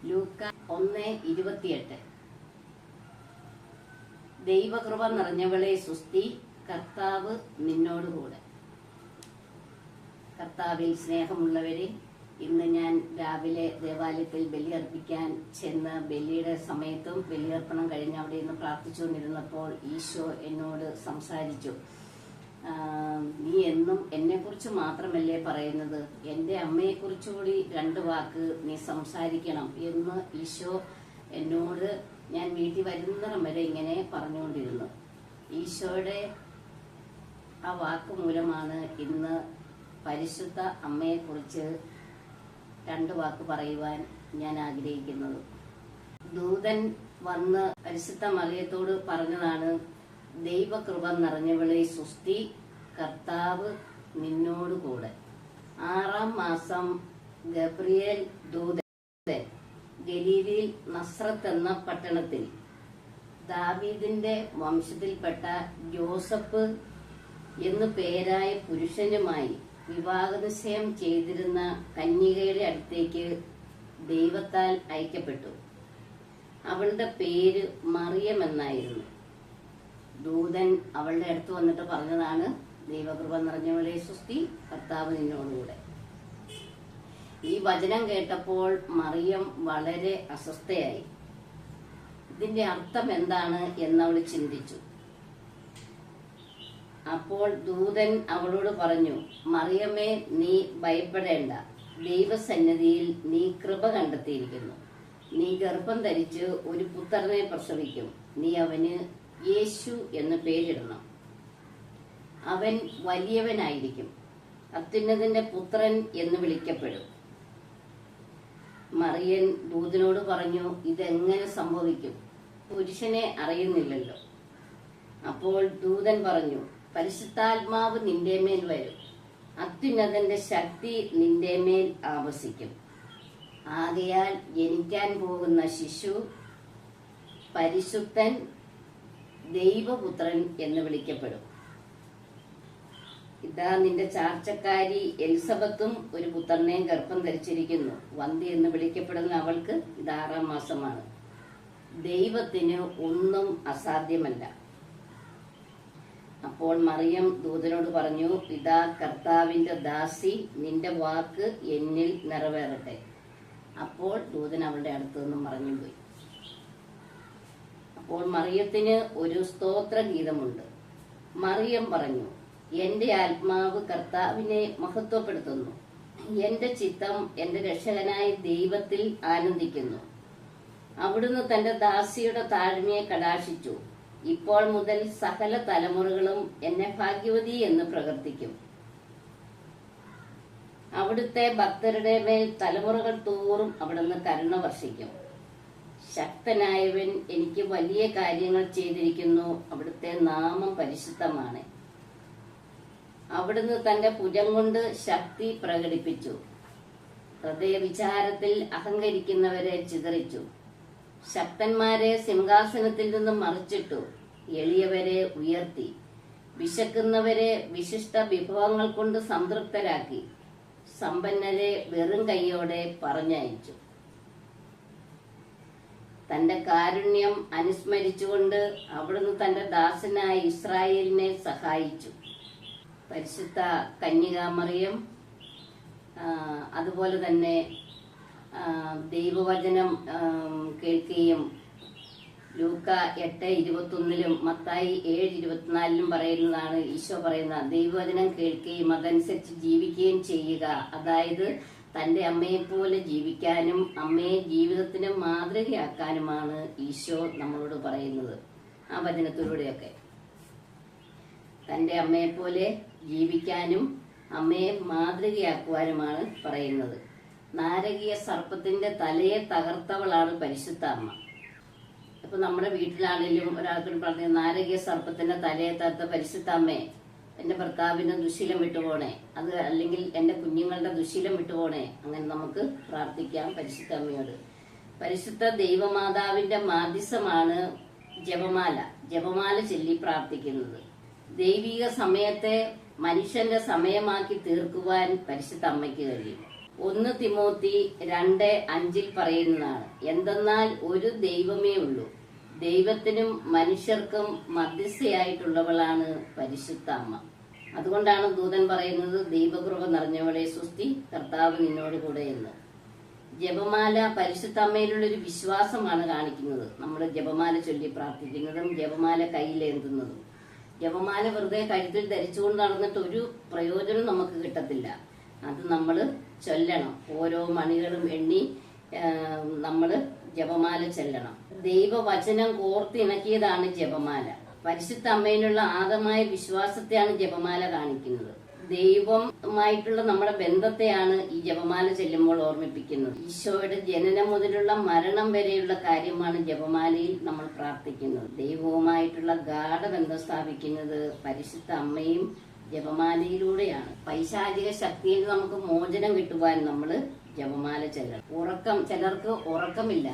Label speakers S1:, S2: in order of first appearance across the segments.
S1: ലൂക്ക 1:28. ദൈവകൃപ നിറഞ്ഞവളെ സുസ്തി, കർത്താവ് നിന്നോടുകൂടെ. കർത്താവിൽ സ്നേഹമുള്ളവരെ, ഇന്ന് ഞാൻ രാവിലെ ദേവാലയത്തിൽ ബലിയർപ്പിക്കാൻ ചെന്ന് ബലിയുടെ സമയത്തും ബലിയർപ്പണം കഴിഞ്ഞ് അവിടെ നിന്ന് പ്രാർത്ഥിച്ചുകൊണ്ടിരുന്നപ്പോൾ ഈശോ എന്നോട് സംസാരിച്ചു. നീ എന്നും എന്നെക്കുറിച്ച് മാത്രമല്ലേ പറയുന്നത്, എൻ്റെ അമ്മയെക്കുറിച്ചുകൂടി 2 വാക്ക് നീ സംസാരിക്കണം എന്ന് ഈശോ എന്നോട് ഞാൻ വീട്ടിൽ വരുന്നിടം വരെ ഇങ്ങനെ പറഞ്ഞുകൊണ്ടിരുന്നു. ഈശോയുടെ ആ വാക്ക് മൂലമാണ് ഇന്ന് പരിശുദ്ധ അമ്മയെക്കുറിച്ച് 2 വാക്ക് പറയുവാൻ ഞാൻ ആഗ്രഹിക്കുന്നത്. ദൂതൻ വന്ന് പരിശുദ്ധ മറിയത്തോട് പറഞ്ഞതാണ്, ദൈവകൃപ നിറഞ്ഞവളെ സുസ്തി, കർത്താവ് നിന്നോടുകൂടെ. 6-ാം മാസം ഗബ്രിയേൽ ദൂതൻ ഗലീലയിൽ നസ്രത്ത് എന്ന പട്ടണത്തിൽ ദാവീദിന്റെ വംശത്തിൽപ്പെട്ട ജോസഫ് എന്നു പേരായ പുരുഷനുമായി വിവാഹനിശ്ചയം ചെയ്തിരുന്ന കന്യകയുടെ അടുത്തേക്ക് ദൈവത്താൽ അയക്കപ്പെട്ടു. അവളുടെ പേര് മറിയം എന്നായിരുന്നു. ദൂതൻ അവളുടെ അടുത്ത് വന്നിട്ട് പറഞ്ഞതാണ്, ദൈവകൃപ നിറഞ്ഞവളെ സുസ്തി, കർത്താവ് നിന്നോടുകൂടെ. ഈ വചനം കേട്ടപ്പോൾ മറിയം വളരെ അസ്വസ്ഥയായി. ഇതിന്റെ അർത്ഥം എന്താണ് എന്നവൾ ചിന്തിച്ചു. അപ്പോൾ ദൂതൻ അവളോട് പറഞ്ഞു, മറിയമേ, നീ ഭയപ്പെടേണ്ട, ദൈവസന്നിധിയിൽ നീ കൃപ കണ്ടെത്തിയിരിക്കുന്നു. നീ ഗർഭം ധരിച്ച് ഒരു പുത്രനെ പ്രസവിക്കും. നീ അവന് യേശു എന്ന് പേരിടണം. അവൻ വലിയവനായിരിക്കും, അത്യുന്നതന്റെ പുത്രൻ എന്ന് വിളിക്കപ്പെടും. മറിയൻ ദൂതനോട് പറഞ്ഞു, ഇതെങ്ങനെ സംഭവിക്കും? പുരുഷനെ അറിയുന്നില്ലല്ലോ. അപ്പോൾ ദൂതൻ പറഞ്ഞു, പരിശുദ്ധാത്മാവ് നിന്റെ മേൽ വരും, അത്യുന്നതന്റെ ശക്തി നിന്റെ മേൽ ആവസിക്കും. ആകയാൽ ജനിക്കാൻ പോകുന്ന ശിശു പരിശുദ്ധൻ, ദൈവപുത്രൻ എന്ന് വിളിക്കപ്പെടും. ഇതാ, നിന്റെ ചാർച്ചക്കാരി എലിസബത്തും ഒരു പുത്രനെ ഗർഭം ധരിച്ചിരിക്കുന്നു. വന്ധ്യ എന്ന് വിളിക്കപ്പെടുന്ന അവൾക്ക് ഇത് 6-ാം മാസമാണ്. ദൈവത്തിന് ഒന്നും അസാധ്യമല്ല. അപ്പോൾ മറിയം ദൂതനോട് പറഞ്ഞു, ഇതാ കർത്താവിന്റെ ദാസി, നിന്റെ വാക്ക് എന്നിൽ നിറവേറട്ടെ. അപ്പോൾ ദൂതൻ അവളുടെ അടുത്തു നിന്നും മറഞ്ഞുപോയി. അപ്പോൾ മറിയത്തിന് ഒരു സ്തോത്രഗീതമുണ്ട്. മറിയം പറഞ്ഞു, എന്റെ ആത്മാവ് കർത്താവിനെ മഹത്വപ്പെടുത്തുന്നു, എന്റെ ചിത്തം എന്റെ രക്ഷകനായ ദൈവത്തിൽ ആനന്ദിക്കുന്നു. അവിടുന്ന് തന്റെ ദാസിയുടെ താഴ്മയെ കടാക്ഷിച്ചു. ഇപ്പോൾ മുതൽ സകല തലമുറകളും എന്നെ ഭാഗ്യവതി എന്ന് പ്രവർത്തിക്കും. അവിടുത്തെ ഭക്തരുടെ മേൽ തലമുറകൾ തോറും അവിടുന്ന് കരുണ വർഷിക്കും. ശക്തനായവൻ എനിക്ക് വലിയ കാര്യങ്ങൾ ചെയ്തിരിക്കുന്നു. അവിടുത്തെ നാമം പരിശുദ്ധമാണ്. അവിടുന്ന് തന്റെ ഭുജം കൊണ്ട് ശക്തി പ്രകടിപ്പിച്ചു. ഹൃദയവിചാരത്തിൽ അഹങ്കരിക്കുന്നവരെ ചിതറിച്ചു. ശക്തന്മാരെ സിംഹാസനത്തിൽ നിന്നും മറിച്ചിട്ടു. എളിയവരെ ഉയർത്തി. വിശക്കുന്നവരെ വിശിഷ്ട വിഭവങ്ങൾ കൊണ്ട് സംതൃപ്തരാക്കി. സമ്പന്നരെ വെറും കൈയോടെ പറഞ്ഞയച്ചു. തന്റെ കാരുണ്യം അനുസ്മരിച്ചുകൊണ്ട് അവിടുന്ന് തന്റെ ദാസനായ ഇസ്രായേലിനെ സഹായിച്ചു. പരിശുദ്ധ കന്യകാമറിയം അതുപോലെ തന്നെ ദൈവവചനം കേൾക്കുകയും ലൂക്ക 8:21 മത്തായി 7:24 പറയുന്നതാണ്. ഈശോ പറയുന്ന, ദൈവവചനം കേൾക്കുകയും അതനുസരിച്ച് ജീവിക്കുകയും ചെയ്യുക. അതായത് തന്റെ അമ്മയെപ്പോലെ ജീവിക്കാനും അമ്മയെ ജീവിതത്തിന് മാതൃകയാക്കാനുമാണ് ഈശോ നമ്മളോട് പറയുന്നത്. ആ വചനത്തിലൂടെയൊക്കെ തന്റെ അമ്മയെപ്പോലെ ജീവിക്കാനും അമ്മയെ മാതൃകയാക്കുവാനുമാണ് പറയുന്നത്. നാരകീയ സർപ്പത്തിന്റെ തലയെ തകർത്തവളാണ് പരിശുദ്ധ അമ്മ. ഇപ്പൊ നമ്മുടെ വീട്ടിലാണെങ്കിലും ഒരാൾക്കും പറഞ്ഞ, നാരകീയ സർപ്പത്തിന്റെ തലയെ തകർത്ത പരിശുദ്ധ അമ്മേ, എന്റെ ഭർത്താവിന്റെ ദുശീലം വിട്ടുപോണേ, അത് അല്ലെങ്കിൽ എന്റെ കുഞ്ഞുങ്ങളുടെ ദുശീലം വിട്ടുപോണേ. അങ്ങനെ നമുക്ക് പ്രാർത്ഥിക്കാം പരിശുദ്ധ അമ്മയോട്. പരിശുദ്ധ ദൈവമാതാവിന്റെ മാധ്യസ്ഥമാണ് ജപമാല ചൊല്ലി പ്രാർത്ഥിക്കുന്നത്. ദൈവിക സമയത്തെ മനുഷ്യന്റെ സമയമാക്കി തീർക്കുവാൻ പരിശുദ്ധ അമ്മയ്ക്ക് കഴിയും. 1 തിമോത്തി 2:5 പറയുന്നതാണ്, എന്തെന്നാൽ ഒരു ദൈവമേ ഉള്ളൂ, ദൈവത്തിനും മനുഷ്യർക്കും മധ്യസ്ഥയായിട്ടുള്ളവളാണ് പരിശുദ്ധ അമ്മ. അതുകൊണ്ടാണ് ദൂതൻ പറയുന്നത്, ദൈവകൃപ നിറഞ്ഞവളെ സ്വസ്തി, കർത്താവ് നിന്നോട് കൂടെ എന്ന്. ജപമാല പരിശുദ്ധ അമ്മയിലുള്ള ഒരു വിശ്വാസമാണ് കാണിക്കുന്നത്. നമ്മൾ ജപമാല ചൊല്ലി പ്രാർത്ഥിക്കുന്നതും ജപമാല കയ്യിലേന്തുന്നതും. ജപമാല വെറുതെ കഴുത്തിൽ ധരിച്ചുകൊണ്ട് നടന്നിട്ട് ഒരു പ്രയോജനം നമുക്ക് കിട്ടത്തില്ല. അത് നമ്മൾ ചൊല്ലണം. ഓരോ മണികളും എണ്ണി നമ്മൾ ജപമാല ചൊല്ലണം. ദൈവവചനം കോർത്തിണക്കിയതാണ് ജപമാല. പരിശുദ്ധ അമ്മയിലുള്ള ആദമായ വിശ്വാസത്തെയാണ് ജപമാല കാണിക്കുന്നത്. ദൈവമായിട്ടുള്ള നമ്മുടെ ബന്ധത്തെയാണ് ഈ ജപമാല ചെല്ലുമ്പോൾ ഓർമ്മിപ്പിക്കുന്നത്. ഈശോയുടെ ജനനം മുതലുള്ള മരണം വരെയുള്ള കാര്യമാണ് ജപമാലയിൽ നമ്മൾ പ്രാർത്ഥിക്കുന്നത്. ദൈവവുമായിട്ടുള്ള ഗാഢബന്ധം സ്ഥാപിക്കുന്നത് പരിശുദ്ധ അമ്മയും ജപമാലയിലൂടെയാണ്. പൈശാചിക ശക്തിയിൽ നമുക്ക് മോചനം കിട്ടുവാൻ നമ്മൾ ജപമാല ചെല്ലണം. ചിലർക്ക് ഉറക്കമില്ല,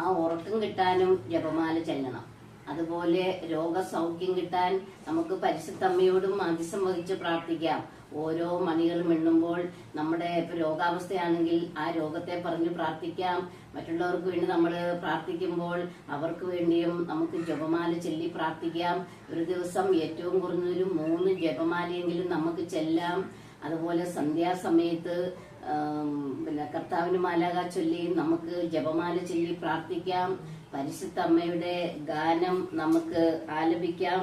S1: ആ ഉറക്കം കിട്ടാനും ജപമാല ചെല്ലണം. അതുപോലെ രോഗസൗഖ്യം കിട്ടാൻ നമുക്ക് പരിശുദ്ധ അമ്മയോടും മധ്യസ്ഥം വഹിച്ച് പ്രാർത്ഥിക്കാം. ഓരോ മണികളും എണ്ണുമ്പോൾ നമ്മുടെ രോഗാവസ്ഥയാണെങ്കിൽ ആ രോഗത്തെ പറഞ്ഞ് പ്രാർത്ഥിക്കാം. മറ്റുള്ളവർക്ക് വേണ്ടി നമ്മൾ പ്രാർത്ഥിക്കുമ്പോൾ അവർക്ക് വേണ്ടിയും നമുക്ക് ജപമാല ചൊല്ലി പ്രാർത്ഥിക്കാം. ഒരു ദിവസം ഏറ്റവും കുറഞ്ഞൊരു 3 ജപമാലയെങ്കിലും നമുക്ക് ചെല്ലാം. അതുപോലെ സന്ധ്യാസമയത്ത് കർത്താവിന് മാലാഖ ചൊല്ലി നമുക്ക് ജപമാല ചൊല്ലി പ്രാർത്ഥിക്കാം. പരിശുദ്ധ അമ്മയുടെ ഗാനം നമുക്ക് ആലപിക്കാം.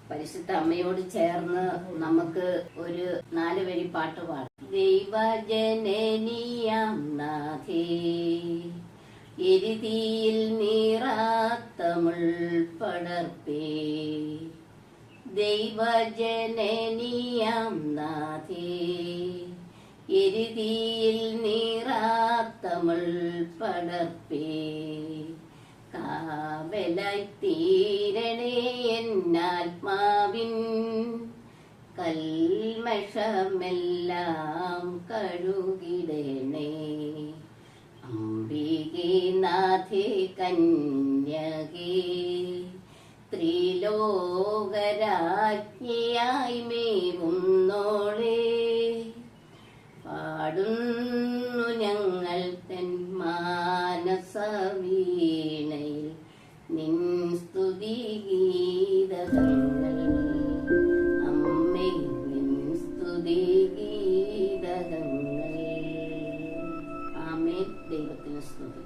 S1: പരിശുദ്ധ അമ്മയോട് ചേർന്ന് നമുക്ക് ഒരു 4 വരി പാട്ട് പാടാം. ദൈവജനനിയാം നാഥേ, എരിതിയിൽ നീറാത്ത മുൾപടർപ്പേ, ദൈവജനനിയാം നാഥേ, എരിതിയിൽ നീറാത്ത മുൾപടർപ്പേ, കാവലായി തീരണേ എന്നാത്മാവിൻ കൽമഷമെല്ലാം കഴുകിടണേ. അംബികേ നാഥേ കന്യകേ, ത്രിലോകരാജ്ഞിയായി മേവുന്നോളേ, പാടുന്നു ഞങ്ങൾ തൻ മാനസവീണയിൽ നിൻ സ്തുതി ഗീതങ്ങൾ. അമ്മേ നിൻ സ്തുതി ഗീതങ്ങൾ. ആമേൻ. ദൈവത്തിന് സ്തുതി.